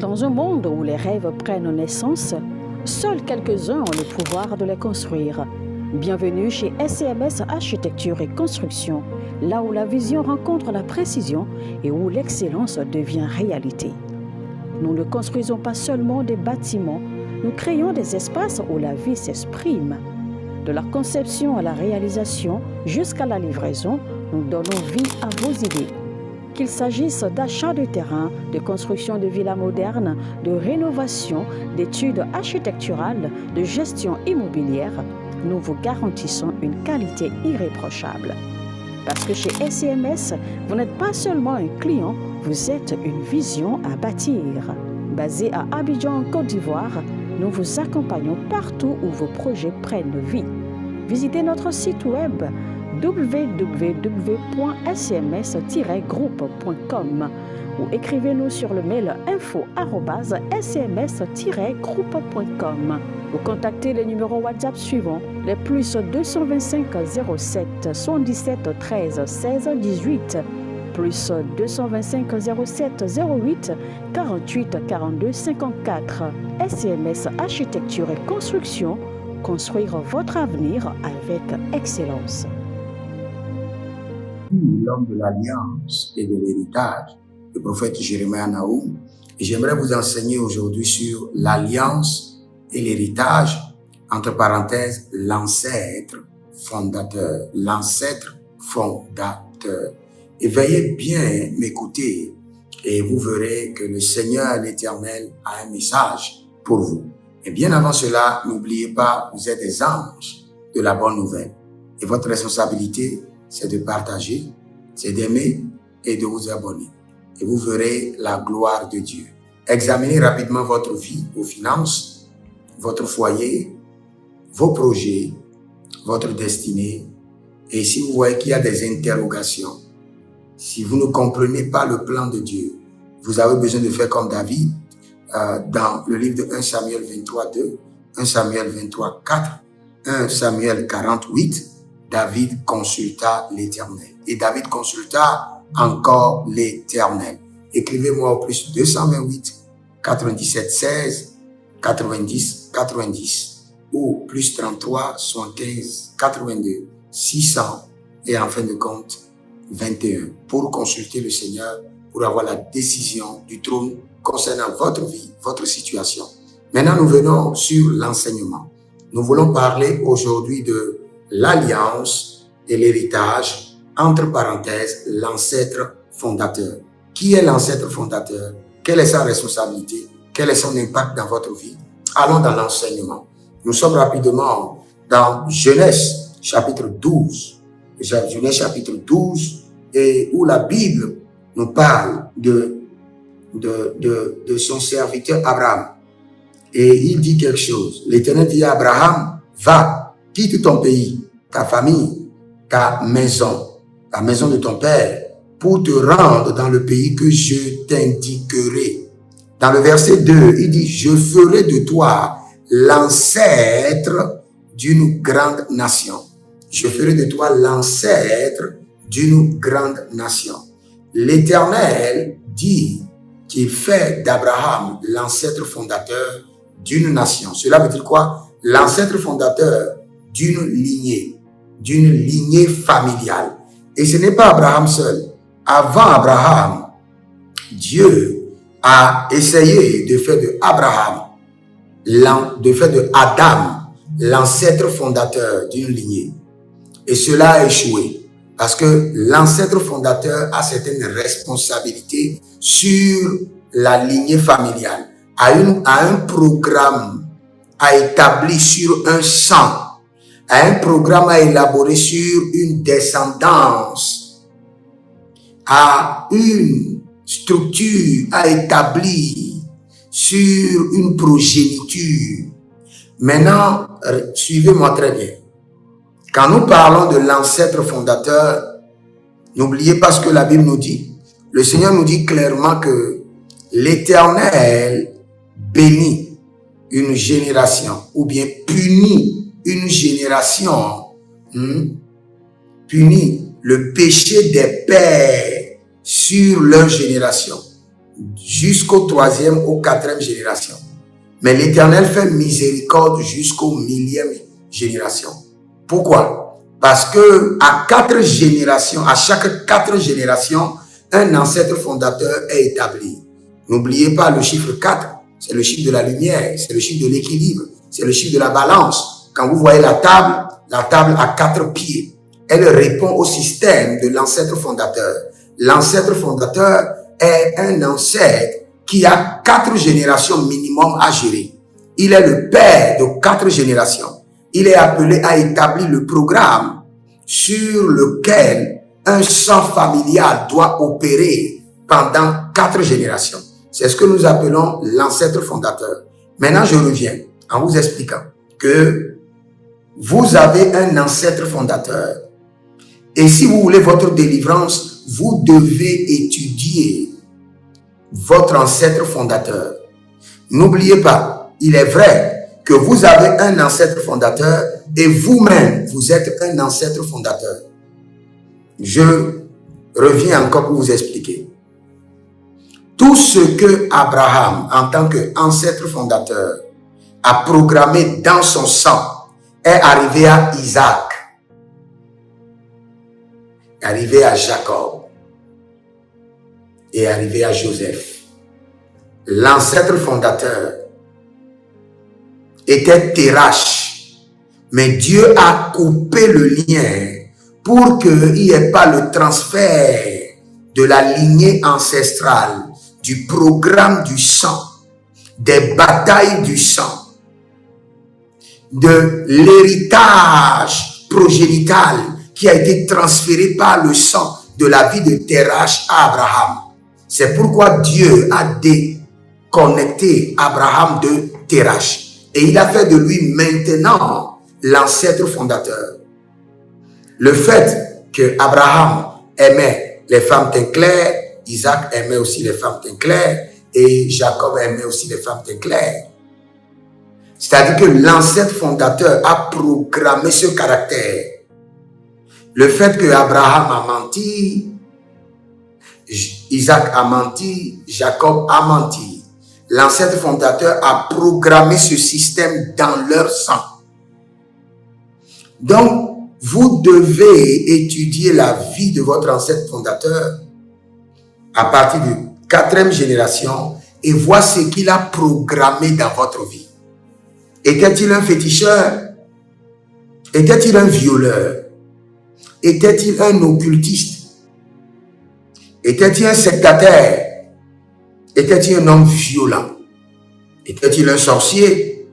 Dans un monde où les rêves prennent naissance, seuls quelques-uns ont le pouvoir de les construire. Bienvenue chez SCMS Architecture et Construction, là où la vision rencontre la précision et où l'excellence devient réalité. Nous ne construisons pas seulement des bâtiments, nous créons des espaces où la vie s'exprime. De la conception à la réalisation jusqu'à la livraison, nous donnons vie à vos idées. Qu'il s'agisse d'achat de terrain, de construction de villas modernes, de rénovation, d'études architecturales, de gestion immobilière, nous vous garantissons une qualité irréprochable. Parce que chez SCMS, vous n'êtes pas seulement un client, vous êtes une vision à bâtir. Basé à Abidjan, en Côte d'Ivoire, nous vous accompagnons partout où vos projets prennent vie. Visitez notre site web www.scms-groupe.com ou écrivez-nous sur le mail info@scms-groupe.com ou contactez les numéros WhatsApp suivants, les plus 225 07 77 13 16 18, plus 225 07 08 48 42 54. SCMS Architecture et Construction, construire votre avenir avec excellence. L'homme de l'alliance et de l'héritage, le prophète Jérémie Naoum. Et j'aimerais vous enseigner aujourd'hui sur l'alliance et l'héritage, entre parenthèses, l'ancêtre fondateur. L'ancêtre fondateur. Et veuillez bien m'écouter et vous verrez que le Seigneur l'Éternel a un message pour vous. Et bien avant cela, n'oubliez pas, vous êtes des anges de la bonne nouvelle. Et votre responsabilité, c'est de partager, c'est d'aimer et de vous abonner. Et vous verrez la gloire de Dieu. Examinez rapidement votre vie, vos finances, votre foyer, vos projets, votre destinée. Et si vous voyez qu'il y a des interrogations, si vous ne comprenez pas le plan de Dieu, vous avez besoin de faire comme David dans le livre de 1 Samuel 23, 2, 1 Samuel 23, 4, 1 Samuel 48, David consulta l'Éternel. Et David consulta encore l'Éternel. Écrivez-moi au plus 228 97 16 90 90 ou plus 33 75 82 600 et en fin de compte 21 pour consulter le Seigneur, pour avoir la décision du trône concernant votre vie, votre situation. Maintenant, nous venons sur l'enseignement. Nous voulons parler aujourd'hui de l'alliance et l'héritage, entre parenthèses, l'ancêtre fondateur. Qui est l'ancêtre fondateur? Quelle est sa responsabilité? Quel est son impact dans votre vie? Allons dans l'enseignement. Nous sommes rapidement dans Genèse chapitre 12. Genèse chapitre 12, et où la Bible nous parle de son serviteur Abraham. Et il dit quelque chose. L'Éternel dit à Abraham, va, quitte ton pays, ta famille, ta maison de ton père, pour te rendre dans le pays que je t'indiquerai. Dans le verset 2, il dit, je ferai de toi l'ancêtre d'une grande nation. Je ferai de toi l'ancêtre d'une grande nation. L'Éternel dit qu'il fait d'Abraham l'ancêtre fondateur d'une nation. Cela veut dire quoi? L'ancêtre fondateur d'une lignée familiale. Et ce n'est pas Abraham seul. Avant Abraham, Dieu a essayé de faire de Adam l'ancêtre fondateur d'une lignée. Et cela a échoué. Parce que l'ancêtre fondateur a certaines responsabilités sur la lignée familiale, a un programme à établir sur un sang, a un programme à élaborer sur une descendance, a une structure à établir sur une progéniture. Maintenant, suivez-moi très bien. Quand nous parlons de l'ancêtre fondateur, n'oubliez pas ce que la Bible nous dit. Le Seigneur nous dit clairement que l'Éternel bénit une génération ou bien punit une génération, punit le péché des pères sur leur génération. jusqu'au 3e, au 4e génération. Mais l'Éternel fait miséricorde jusqu'au 1000e génération. Pourquoi? Parce que à chaque 4 générations, un ancêtre fondateur est établi. N'oubliez pas le chiffre 4, c'est le chiffre de la lumière, c'est le chiffre de l'équilibre, c'est le chiffre de la balance. Quand vous voyez la table a 4 pieds. Elle répond au système de l'ancêtre fondateur. L'ancêtre fondateur est un ancêtre qui a 4 générations minimum à gérer. Il est le père de 4 générations. Il est appelé à établir le programme sur lequel un sang familial doit opérer pendant 4 générations. C'est ce que nous appelons l'ancêtre fondateur. Maintenant, je reviens en vous expliquant que vous avez un ancêtre fondateur. Et si vous voulez votre délivrance, vous devez étudier votre ancêtre fondateur. N'oubliez pas, il est vrai que vous avez un ancêtre fondateur et vous-même, vous êtes un ancêtre fondateur. Je reviens encore pour vous expliquer. Tout ce que Abraham, en tant qu'ancêtre fondateur, a programmé dans son sang est arrivé à Isaac, est arrivé à Jacob et est arrivé à Joseph. L'ancêtre fondateur était Terach, mais Dieu a coupé le lien pour qu'il n'y ait pas le transfert de la lignée ancestrale, du programme du sang, des batailles du sang, de l'héritage progénital qui a été transféré par le sang de la vie de Terach à Abraham. C'est pourquoi Dieu a déconnecté Abraham de Terach. Et il a fait de lui maintenant l'ancêtre fondateur. Le fait que Abraham aimait les femmes teint clair, Isaac aimait aussi les femmes teint clair et Jacob aimait aussi les femmes teint clair. C'est-à-dire que l'ancêtre fondateur a programmé ce caractère. Le fait que Abraham a menti, Isaac a menti, Jacob a menti. L'ancêtre fondateur a programmé ce système dans leur sang. Donc, vous devez étudier la vie de votre ancêtre fondateur à partir de 4e génération et voir ce qu'il a programmé dans votre vie. Était-il un féticheur? Était-il un violeur? Était-il un occultiste? Était-il un sectataire? Était-il un homme violent? Était-il un sorcier?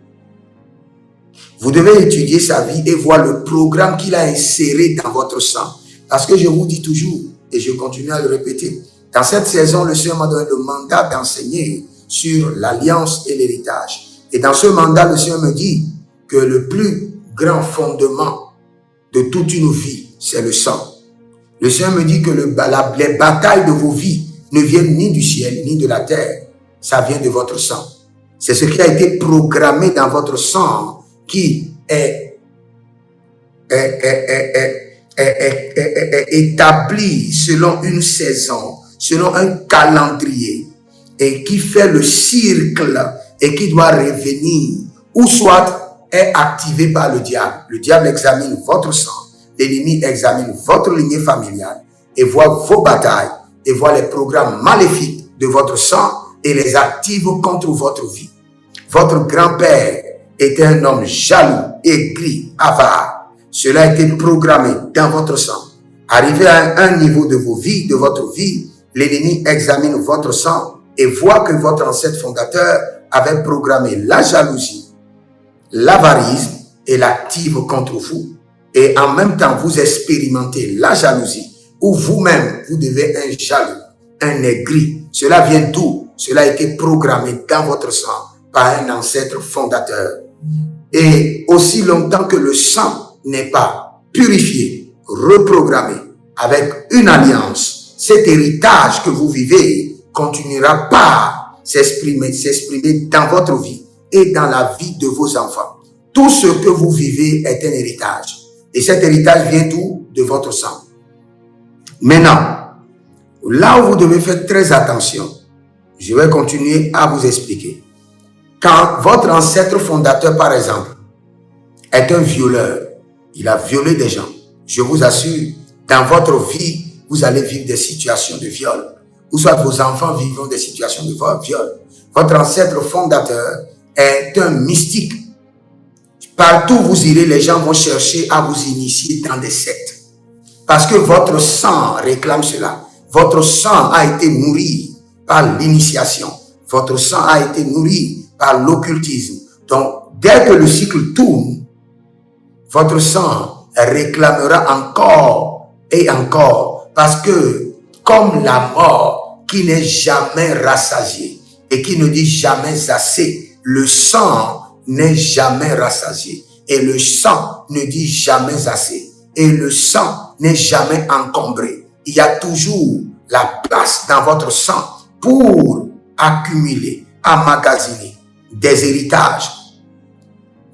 Vous devez étudier sa vie et voir le programme qu'il a inséré dans votre sang. Parce que je vous dis toujours, et je continue à le répéter, dans cette saison, le Seigneur m'a donné le mandat d'enseigner sur l'alliance et l'héritage. Et dans ce mandat, le Seigneur me dit que le plus grand fondement de toute une vie, c'est le sang. Le Seigneur me dit que les batailles de vos vies ne viennent ni du ciel, ni de la terre. Ça vient de votre sang. C'est ce qui a été programmé dans votre sang qui est établi selon une saison, selon un calendrier et qui fait le cercle et qui doit revenir ou soit est activé par le diable. Le diable examine votre sang, l'ennemi examine votre lignée familiale et voit vos batailles et voit les programmes maléfiques de votre sang et les active contre votre vie. Votre grand-père était un homme jaloux, aigri, avare. Cela a été programmé dans votre sang. Arrivé à un niveau de vos vies, de votre vie, l'ennemi examine votre sang et voit que votre ancêtre fondateur avait programmé la jalousie, l'avarisme et l'active contre vous. Et en même temps, vous expérimentez la jalousie où vous-même, vous devez un jaloux, un aigri. Cela vient d'où? Cela a été programmé dans votre sang par un ancêtre fondateur. Et aussi longtemps que le sang n'est pas purifié, reprogrammé avec une alliance, cet héritage que vous vivez continuera par s'exprimer dans votre vie et dans la vie de vos enfants. Tout ce que vous vivez est un héritage. Et cet héritage vient d'où? De votre sang. Maintenant, là où vous devez faire très attention, Je vais continuer à vous expliquer. Quand votre ancêtre fondateur, par exemple, est un violeur, il a violé des gens, je vous assure, dans votre vie, vous allez vivre des situations de viol, ou soit vos enfants vivront des situations de viol. Votre ancêtre fondateur est un mystique. Partout où vous irez, les gens vont chercher à vous initier dans des sectes. Parce que votre sang réclame cela. Votre sang a été nourri par l'initiation. Votre sang a été nourri par l'occultisme. Donc, dès que le cycle tourne, votre sang réclamera encore et encore. Parce que, comme la mort qui n'est jamais rassasiée et qui ne dit jamais assez, le sang n'est jamais rassasié. Et le sang ne dit jamais assez. Et le sang n'est jamais encombré. Il y a toujours la place dans votre sang pour accumuler, emmagasiner des héritages,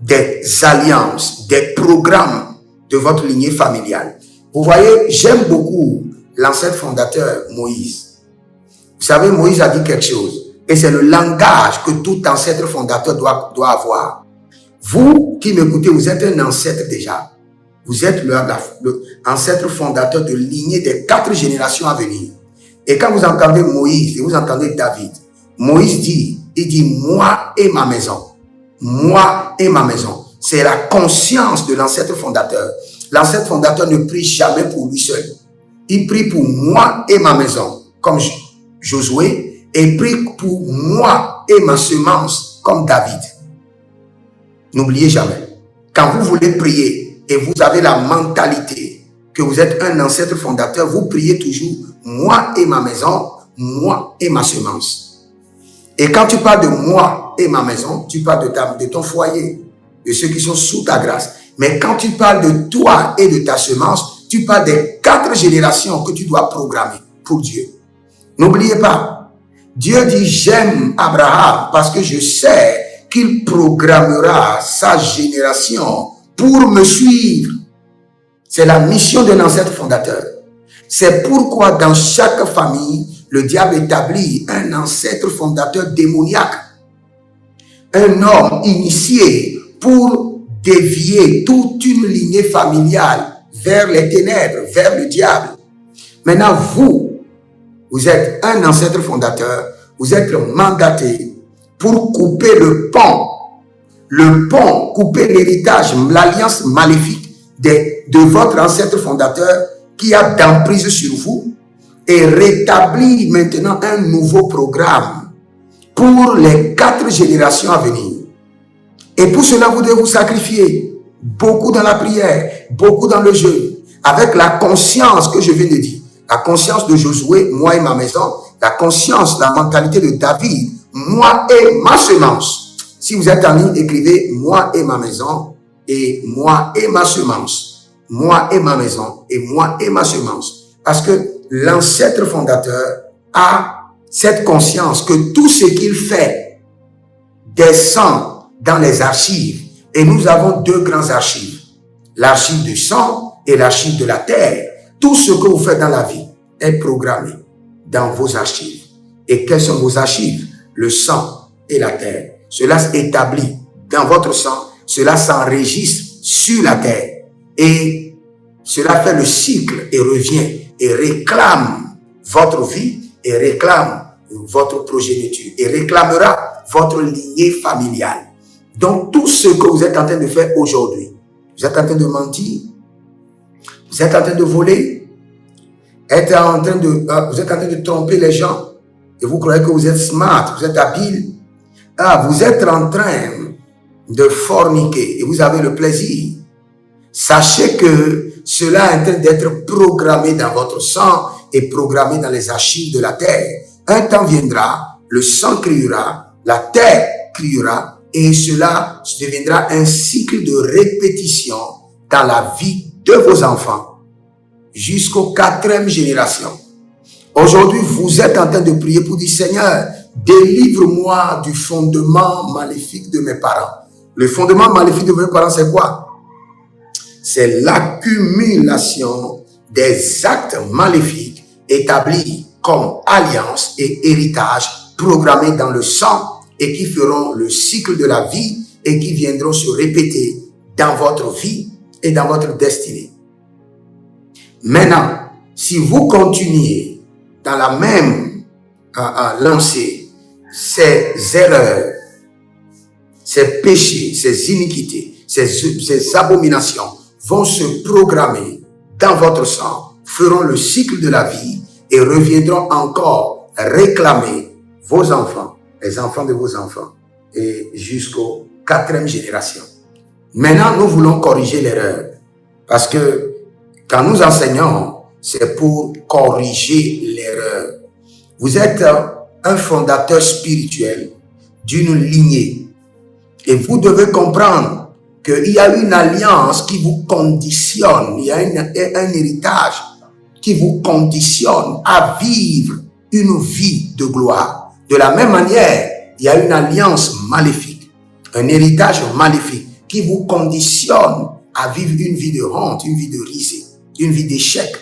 des alliances, des programmes de votre lignée familiale. Vous voyez, j'aime beaucoup l'ancêtre fondateur Moïse. Vous savez, Moïse a dit quelque chose. Et c'est le langage que tout ancêtre fondateur doit avoir. Vous qui m'écoutez, vous êtes un ancêtre déjà. Vous êtes l'ancêtre fondateur de lignée des 4 générations à venir. Et quand vous entendez Moïse et vous entendez David, Moïse dit, il dit, moi et ma maison. Moi et ma maison. C'est la conscience de l'ancêtre fondateur. L'ancêtre fondateur ne prie jamais pour lui seul. Il prie pour moi et ma maison, comme Josué, et prie pour moi et ma semence, comme David. N'oubliez jamais, quand vous voulez prier et vous avez la mentalité que vous êtes un ancêtre fondateur, vous priez toujours moi et ma maison, moi et ma semence. Et quand tu parles de moi et ma maison, tu parles de ton foyer, de ceux qui sont sous ta grâce. Mais quand tu parles de toi et de ta semence, tu parles des 4 générations que tu dois programmer pour Dieu. N'oubliez pas, Dieu dit j'aime Abraham parce que je sais qu'il programmera sa génération pour me suivre. C'est la mission de l'ancêtre fondateur. C'est pourquoi dans chaque famille, le diable établit un ancêtre fondateur démoniaque. Un homme initié pour dévier toute une lignée familiale vers les ténèbres, vers le diable. Maintenant, vous êtes un ancêtre fondateur, vous êtes mandaté pour couper le pont, couper l'héritage, l'alliance maléfique de votre ancêtre fondateur qui a d'emprise sur vous et rétablir maintenant un nouveau programme pour les 4 générations à venir. Et pour cela, vous devez vous sacrifier beaucoup dans la prière, beaucoup dans le jeûne, avec la conscience que je viens de dire, la conscience de Josué, moi et ma maison, la conscience, la mentalité de David, moi et ma semence. Si vous êtes en ligne, écrivez moi et ma maison et moi et ma semence. Moi et ma maison et moi et ma semence. Parce que l'ancêtre fondateur a cette conscience que tout ce qu'il fait descend dans les archives. Et nous avons 2 grands archives. L'archive du sang et l'archive de la terre. Tout ce que vous faites dans la vie est programmé dans vos archives. Et quelles sont vos archives? Le sang et la terre. Cela s'établit dans votre sang. Cela s'enregistre sur la terre. Et cela fait le cycle et revient et réclame votre vie et réclame votre progéniture et réclamera votre lignée familiale. Donc, tout ce que vous êtes en train de faire aujourd'hui, vous êtes en train de mentir, vous êtes en train de voler, vous êtes en train de tromper les gens et vous croyez que vous êtes smart, vous êtes habile. Vous êtes en train de forniquer et vous avez le plaisir. Sachez que cela est en train d'être programmé dans votre sang et programmé dans les archives de la terre. Un temps viendra, le sang criera, la terre criera, et cela deviendra un cycle de répétition dans la vie de vos enfants jusqu'aux 4e génération. Aujourd'hui, vous êtes en train de prier pour dire Seigneur, délivre-moi du fondement maléfique de mes parents. Le fondement maléfique de mes parents, c'est quoi? C'est l'accumulation des actes maléfiques établis comme alliance et héritage programmés dans le sang et qui feront le cycle de la vie et qui viendront se répéter dans votre vie et dans votre destinée. Maintenant, si vous continuez dans la même lancée, ces erreurs, ces péchés, ces iniquités, ces abominations vont se programmer dans votre sang, feront le cycle de la vie et reviendront encore réclamer vos enfants, les enfants de vos enfants, et jusqu'aux 4e génération. Maintenant, nous voulons corriger l'erreur, parce que quand nous enseignons, c'est pour corriger l'erreur. Vous êtes un fondateur spirituel d'une lignée, et vous devez comprendre qu'il y a une alliance qui vous conditionne, il y a un héritage qui vous conditionne à vivre une vie de gloire. De la même manière, il y a une alliance maléfique, un héritage maléfique qui vous conditionne à vivre une vie de honte, une vie de risée, une vie d'échec.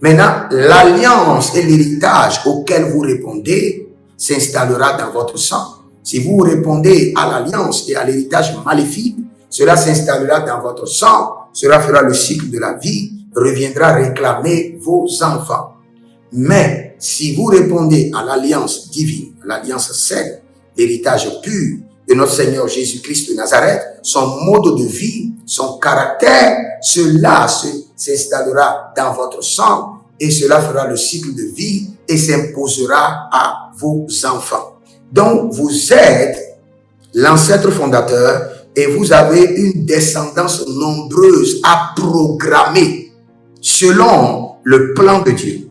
Maintenant, l'alliance et l'héritage auquel vous répondez s'installera dans votre sang. Si vous répondez à l'alliance et à l'héritage maléfique, cela s'installera dans votre sang, cela fera le cycle de la vie, reviendra réclamer vos enfants. Mais si vous répondez à l'alliance divine, l'alliance saine, l'héritage pur de notre Seigneur Jésus-Christ de Nazareth, son mode de vie, son caractère, cela s'installera dans votre sang et cela fera le cycle de vie et s'imposera à vos enfants. Donc, vous êtes l'ancêtre fondateur et vous avez une descendance nombreuse à programmer selon le plan de Dieu,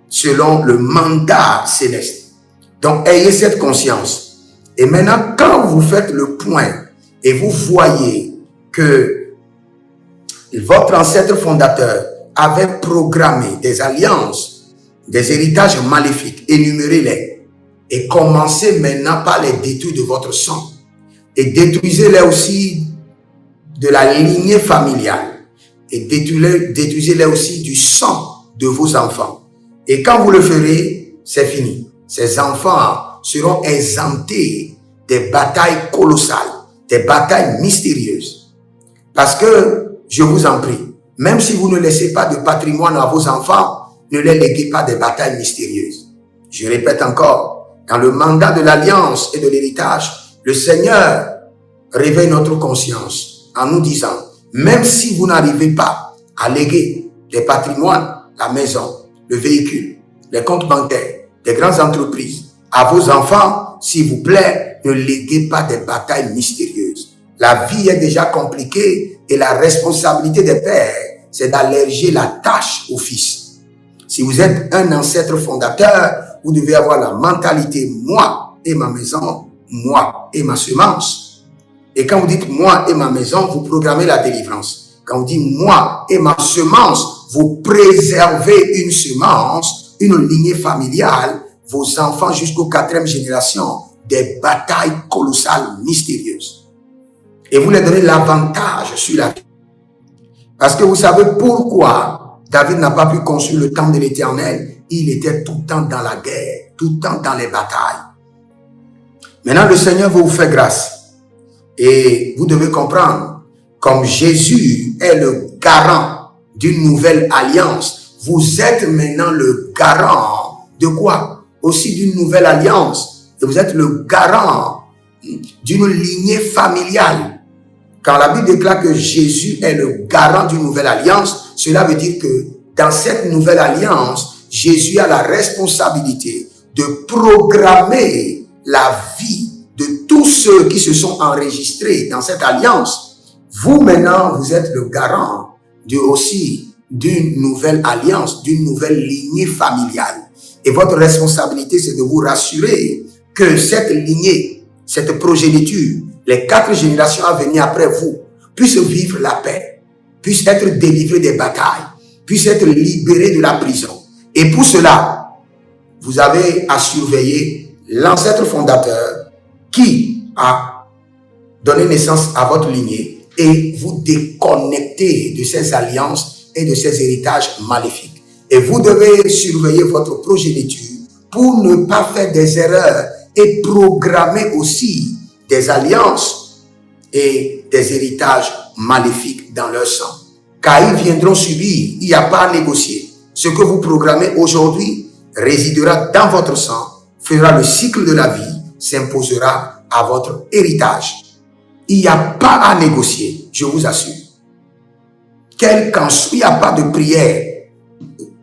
selon le mandat céleste. Donc, ayez cette conscience. Et maintenant, quand vous faites le point et vous voyez que votre ancêtre fondateur avait programmé des alliances, des héritages maléfiques, énumérez-les et commencez maintenant par les détruire de votre sang et détruisez-les aussi de la lignée familiale et détruisez-les aussi du sang de vos enfants. Et quand vous le ferez, c'est fini. Ces enfants seront exemptés des batailles colossales, des batailles mystérieuses. Parce que, je vous en prie, même si vous ne laissez pas de patrimoine à vos enfants, ne les léguez pas des batailles mystérieuses. Je répète encore, dans le mandat de l'alliance et de l'héritage, le Seigneur réveille notre conscience en nous disant, même si vous n'arrivez pas à léguer des patrimoines, la maison, le véhicule, les comptes bancaires, des grandes entreprises, à vos enfants, s'il vous plaît, ne léguez pas des batailles mystérieuses. La vie est déjà compliquée et la responsabilité des pères, c'est d'alléger la tâche aux fils. Si vous êtes un ancêtre fondateur, vous devez avoir la mentalité « moi et ma maison, moi et ma semence ». Et quand vous dites « moi et ma maison », vous programmez la délivrance. Quand vous dites « moi et ma semence », vous préservez une semence, une lignée familiale, vos enfants jusqu'aux 4e génération, des batailles colossales, mystérieuses. Et vous leur donnez l'avantage sur la vie. Parce que vous savez pourquoi David n'a pas pu construire le temple de l'Éternel. Il était tout le temps dans la guerre, tout le temps dans les batailles. Maintenant, le Seigneur veut vous faire grâce. Et vous devez comprendre, comme Jésus est le garant d'une nouvelle alliance, vous êtes maintenant le garant de quoi? Aussi d'une nouvelle alliance. Et vous êtes le garant d'une lignée familiale. Quand la Bible déclare que Jésus est le garant d'une nouvelle alliance, cela veut dire que dans cette nouvelle alliance, Jésus a la responsabilité de programmer la vie de tous ceux qui se sont enregistrés dans cette alliance. Vous maintenant, vous êtes le garant d'une nouvelle alliance, d'une nouvelle lignée familiale. Et votre responsabilité, c'est de vous rassurer que cette lignée, cette progéniture, les 4 générations à venir après vous, puissent vivre la paix, puissent être délivrés des batailles, puissent être libérés de la prison. Et pour cela, vous avez à surveiller l'ancêtre fondateur qui a donné naissance à votre lignée et vous déconnecter de ces alliances et de ces héritages maléfiques. Et vous devez surveiller votre progéniture pour ne pas faire des erreurs et programmer aussi des alliances et des héritages maléfiques dans leur sang. Car ils viendront subir, il n'y a pas à négocier. Ce que vous programmez aujourd'hui résidera dans votre sang, fera le cycle de la vie, s'imposera à votre héritage. Il n'y a pas à négocier, je vous assure. Il n'y a pas de prière.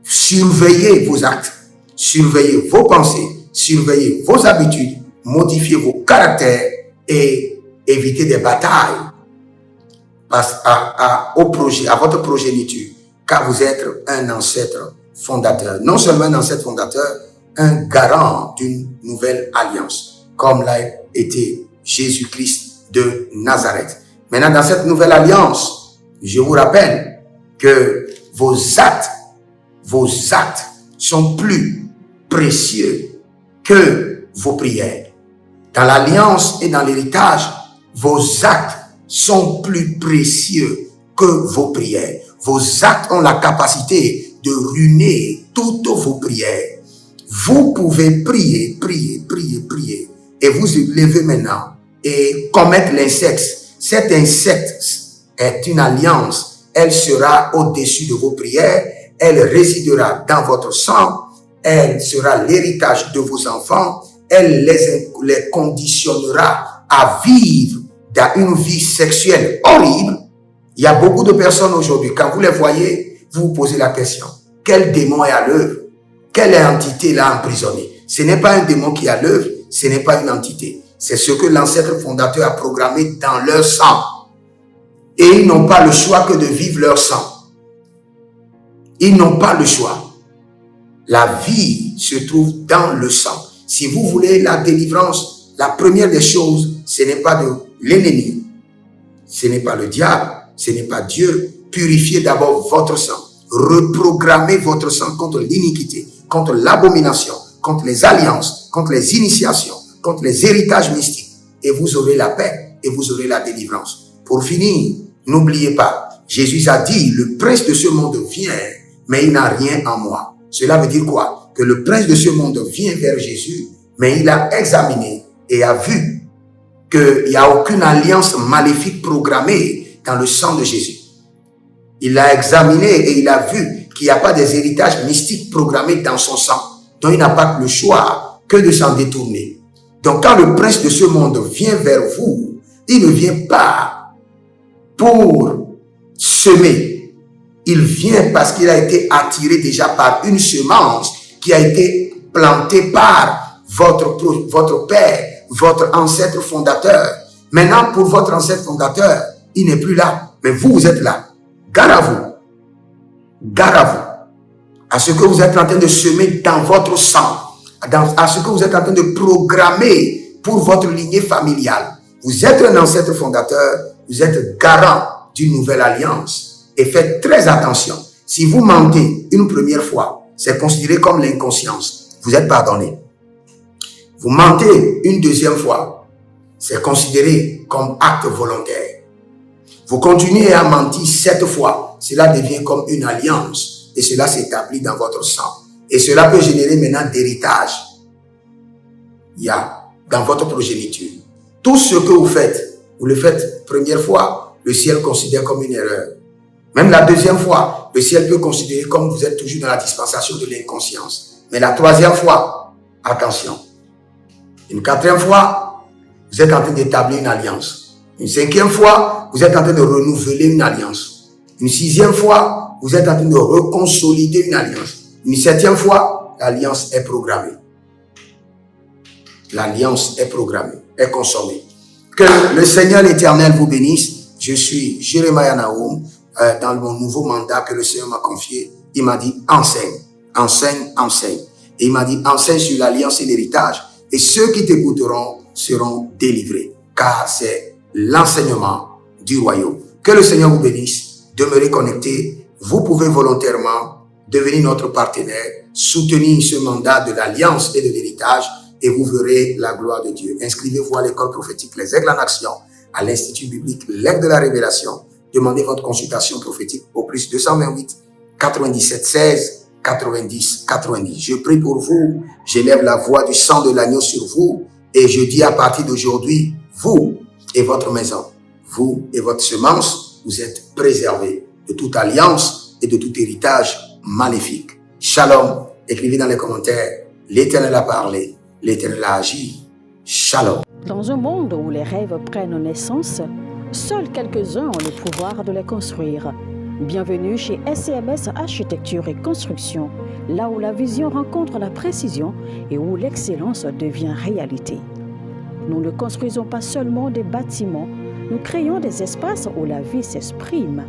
Surveillez vos actes, surveillez vos pensées, surveillez vos habitudes, modifiez vos caractères et évitez des batailles à votre progéniture, car vous êtes un ancêtre fondateur. Non seulement un ancêtre fondateur, un garant d'une nouvelle alliance, comme l'a été Jésus-Christ de Nazareth. Maintenant, dans cette nouvelle alliance, je vous rappelle que vos actes sont plus précieux que vos prières. Dans l'alliance et dans l'héritage, vos actes sont plus précieux que vos prières. Vos actes ont la capacité de ruiner toutes vos prières. Vous pouvez prier, et vous levez maintenant et commettre l'inceste. Cet inceste est une alliance. Elle sera au-dessus de vos prières. Elle résidera dans votre sang. Elle sera l'héritage de vos enfants. Elle les conditionnera à vivre dans une vie sexuelle horrible. Il y a beaucoup de personnes aujourd'hui, quand vous les voyez, vous vous posez la question, quel démon est à l'œuvre? Quelle entité l'a emprisonné? Ce n'est pas un démon qui est à l'œuvre, ce n'est pas une entité. C'est ce que l'ancêtre fondateur a programmé dans leur sang. Et ils n'ont pas le choix que de vivre leur sang. Ils n'ont pas le choix. La vie se trouve dans le sang. Si vous voulez la délivrance, la première des choses, ce n'est pas de l'ennemi. Ce n'est pas le diable. Ce n'est pas Dieu. Purifiez d'abord votre sang. Reprogrammez votre sang contre l'iniquité, contre l'abomination, contre les alliances, contre les initiations, contre les héritages mystiques. Et vous aurez la paix et vous aurez la délivrance. Pour finir, n'oubliez pas, Jésus a dit, le prince de ce monde vient, mais il n'a rien en moi. Cela veut dire quoi? Que le prince de ce monde vient vers Jésus, mais il a examiné et a vu qu'il n'y a aucune alliance maléfique programmée dans le sang de Jésus. Il l'a examiné et il a vu qu'il n'y a pas des héritages mystiques programmés dans son sang. Donc il n'a pas le choix que de s'en détourner. Donc quand le prince de ce monde vient vers vous, il ne vient pas pour semer. Il vient parce qu'il a été attiré déjà par une semence qui a été plantée par votre père, votre ancêtre fondateur. Maintenant, pour votre ancêtre fondateur, il n'est plus là, mais vous êtes là. Gare à vous. Gare à vous. À ce que vous êtes en train de semer dans votre sang. À ce que vous êtes en train de programmer pour votre lignée familiale. Vous êtes un ancêtre fondateur. Vous êtes garant d'une nouvelle alliance. Et faites très attention. Si vous mentez une première fois, c'est considéré comme l'inconscience. Vous êtes pardonné. Vous mentez une deuxième fois, c'est considéré comme acte volontaire. Vous continuez à mentir 7 fois, cela devient comme une alliance et cela s'établit dans votre sang. Et cela peut générer maintenant d'héritage. Il y a dans votre progéniture. Tout ce que vous le faites première fois, le ciel considère comme une erreur. Même la deuxième fois, le ciel peut considérer comme vous êtes toujours dans la dispensation de l'inconscience. Mais la troisième fois, attention. Une quatrième fois, vous êtes en train d'établir une alliance. Une cinquième fois, vous êtes en train de renouveler une alliance. Une sixième fois, vous êtes en train de reconsolider une alliance. Une septième fois, l'alliance est programmée. L'alliance est programmée, est consommée. Que le Seigneur l'Éternel vous bénisse. Je suis Jérémie Naoum. Dans mon nouveau mandat que le Seigneur m'a confié, il m'a dit enseigne, enseigne, enseigne. Et il m'a dit enseigne sur l'alliance et l'héritage. Et ceux qui t'écouteront seront délivrés. Car c'est l'enseignement du royaume. Que le Seigneur vous bénisse. Demeurez connectés. Vous pouvez volontairement devenir notre partenaire, soutenir ce mandat de l'alliance et de l'héritage et vous verrez la gloire de Dieu. Inscrivez-vous à l'école prophétique Les Aigles en Action, à l'Institut biblique L'Aigle de la Révélation. Demandez votre consultation prophétique au plus 228 97 16 90 90. Je prie pour vous. J'élève la voix du sang de l'agneau sur vous Et je dis à partir d'aujourd'hui, vous et votre maison, vous et votre semence, vous êtes préservés de toute alliance et de tout héritage maléfique. Shalom. Écrivez dans les commentaires, l'Éternel a parlé, l'Éternel a agi. Shalom. Dans un monde où les rêves prennent naissance, seuls quelques-uns ont le pouvoir de les construire. Bienvenue chez SCMS Architecture et Construction, là où la vision rencontre la précision et où l'excellence devient réalité. Nous ne construisons pas seulement des bâtiments, nous créons des espaces où la vie s'exprime.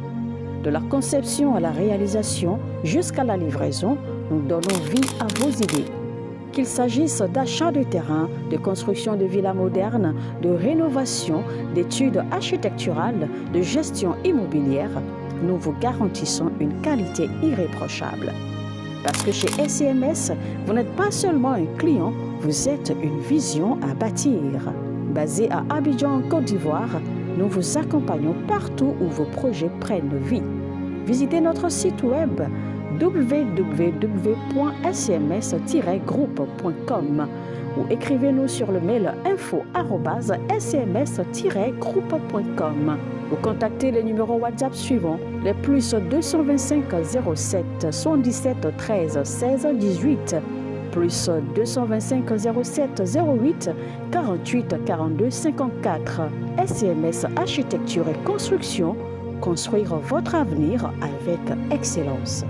De la conception à la réalisation jusqu'à la livraison, nous donnons vie à vos idées. Qu'il s'agisse d'achat de terrain, de construction de villas modernes, de rénovation, d'études architecturales, de gestion immobilière, nous vous garantissons une qualité irréprochable. Parce que chez SCMS, vous n'êtes pas seulement un client, vous êtes une vision à bâtir. Basé à Abidjan, en Côte d'Ivoire, nous vous accompagnons partout où vos projets prennent vie. Visitez notre site web www.scms-groupe.com ou écrivez-nous sur le mail info@scms-groupe.com ou contactez les numéros WhatsApp suivants, les plus 225 07 77 13 16 18, plus 225 07 08 48 42 54. SCMS Architecture et Construction, construire votre avenir avec excellence.